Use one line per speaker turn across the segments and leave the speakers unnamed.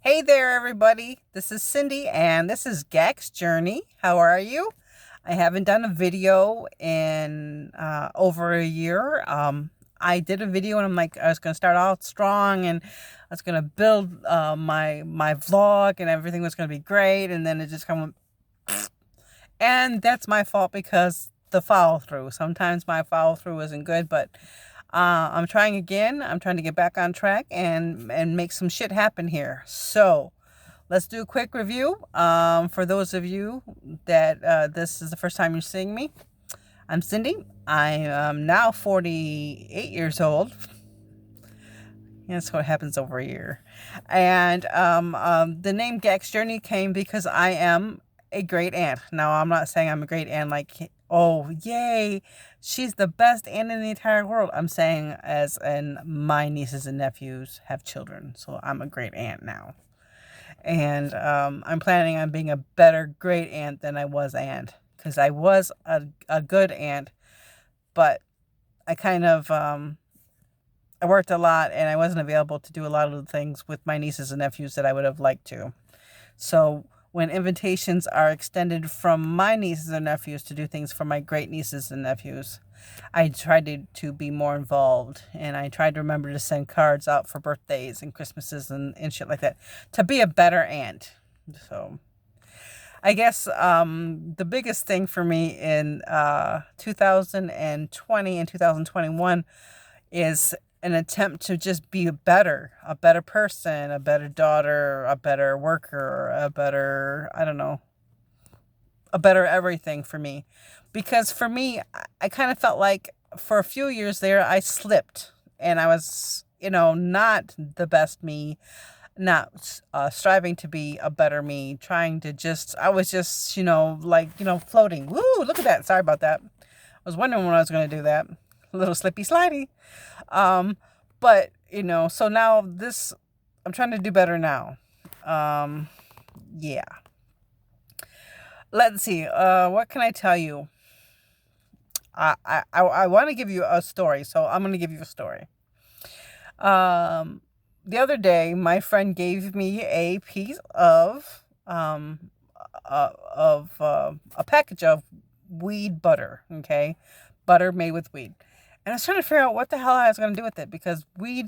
Hey there, everybody. This is Cindy, and this is GAC'S Journey. How are you? I haven't done a video in over a year. I did a video, and I'm like, I was gonna start out strong, and I was gonna build my vlog, and everything was gonna be great, and then it just kind of, and that's my fault because the follow through. Sometimes my follow through isn't good, but I'm trying again. I'm trying to get back on track and make some shit happen here. So let's do a quick review. For those of you that this is the first time you're seeing me, I'm Cindy. I am now 48 years old. That's what happens over a year. And the name Gex Journey came because I am a great aunt. Now, I'm not saying I'm a great aunt like, oh, yay, she's the best aunt in the entire world. I'm saying as in my nieces and nephews have children. So I'm a great aunt now. And I'm planning on being a better great aunt than I was aunt. Because I was a good aunt, but I kind of I worked a lot and I wasn't available to do a lot of the things with my nieces and nephews that I would have liked to. So when invitations are extended from my nieces and nephews to do things for my great nieces and nephews, I tried to be more involved, and I tried to remember to send cards out for birthdays and Christmases and shit like that to be a better aunt. So I guess the biggest thing for me in 2020 and 2021 is an attempt to just be a better person, a better daughter, a better worker, a better, I don't know, a better everything for me. Because for me, I kind of felt like for a few years there, I slipped and I was, not the best me, not striving to be a better me, trying to just, I was just, floating. Woo, look at that. Sorry about that. I was wondering when I was going to do that. A little slippy slidey. Um, but so now I'm trying to do better now. Yeah. Let's see. What can I tell you? I want to give you a story, so I'm going to give you a story. Um, the other day, my friend gave me a piece of a package of weed butter. Okay, butter made with weed. And I was trying to figure out what the hell I was going to do with it because weed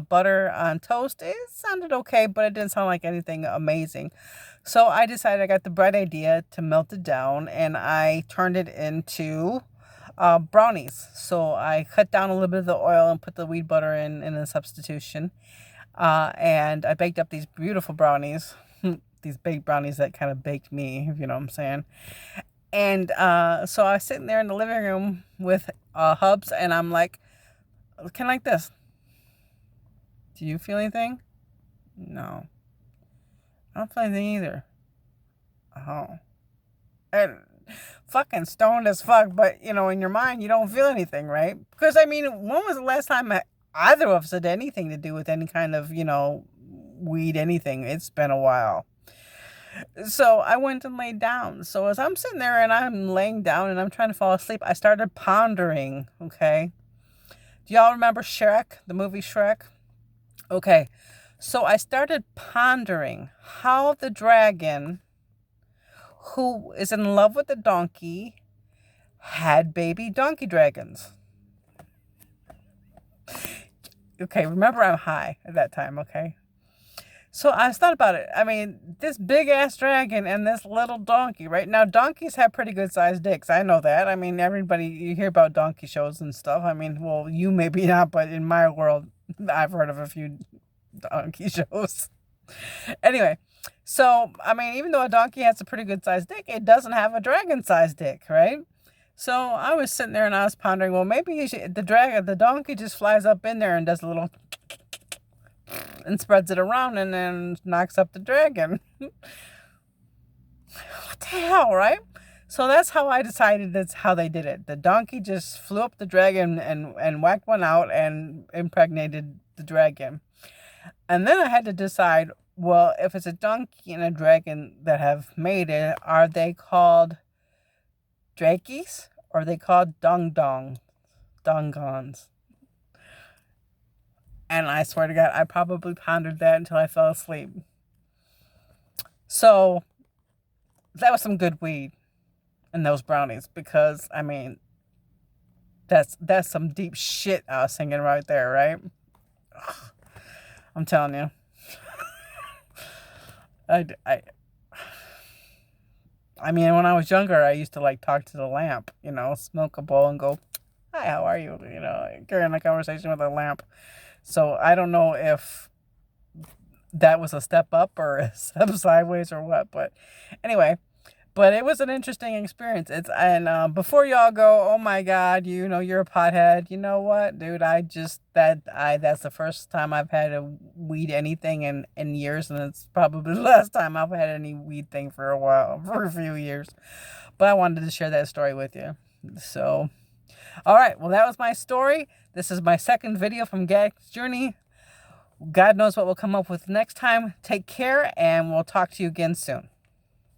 butter on toast, it sounded okay, but it didn't sound like anything amazing. So I decided I got the bright idea to melt it down and I turned it into brownies. So I cut down a little bit of the oil and put the weed butter in a substitution. And I baked up these beautiful brownies, these baked brownies that kind of baked me, if you know what I'm saying. And so I was sitting there in the living room with Hubs, and I'm like, looking like this. Do you feel anything? No. I don't feel anything either. Oh. And fucking stoned as fuck, but, in your mind, you don't feel anything, right? Because, I mean, when was the last time either of us had anything to do with any kind of, weed, anything? It's been a while. So I went and laid down. So as I'm sitting there and I'm laying down and I'm trying to fall asleep, I started pondering, okay? Do y'all remember Shrek, the movie Shrek? Okay. So I started pondering how the dragon, who is in love with the donkey, had baby donkey dragons. Okay, remember I'm high at that time, okay? So I thought about it. I mean, this big ass dragon and this little donkey, right? Now, donkeys have pretty good sized dicks. I know that. I mean, everybody, you hear about donkey shows and stuff. I mean, well, you maybe not, but in my world, I've heard of a few donkey shows. Anyway, so, I mean, even though a donkey has a pretty good sized dick, it doesn't have a dragon sized dick, right? So I was sitting there and I was pondering, well, maybe the donkey just flies up in there and does a little and spreads it around and then knocks up the dragon. What the hell, right? So that's how I decided that's how they did it. The donkey just flew up the dragon and whacked one out and impregnated the dragon. And then I had to decide, well, if it's a donkey and a dragon that have made it, are they called drakies or are they called dongons? And I swear to God, I probably pondered that until I fell asleep. So that was some good weed in those brownies, because I mean, that's some deep shit I was singing right there, right? I'm telling you. I, I, I mean, when I was younger, I used to like talk to the lamp, you know, smoke a bowl and go, "Hi, how are you?" You know, carrying a conversation with a lamp. So I don't know if that was a step up or a step sideways or what, but anyway. But it was an interesting experience. Before y'all go, oh my God, you know, you're a pothead. You know what, dude? That's the first time I've had a weed anything in years, and it's probably the last time I've had any weed thing for a while, for a few years. But I wanted to share that story with you. So, all right. Well, that was my story. This is my second video from GAC'S Journey. God knows what we'll come up with next time. Take care, and we'll talk to you again soon.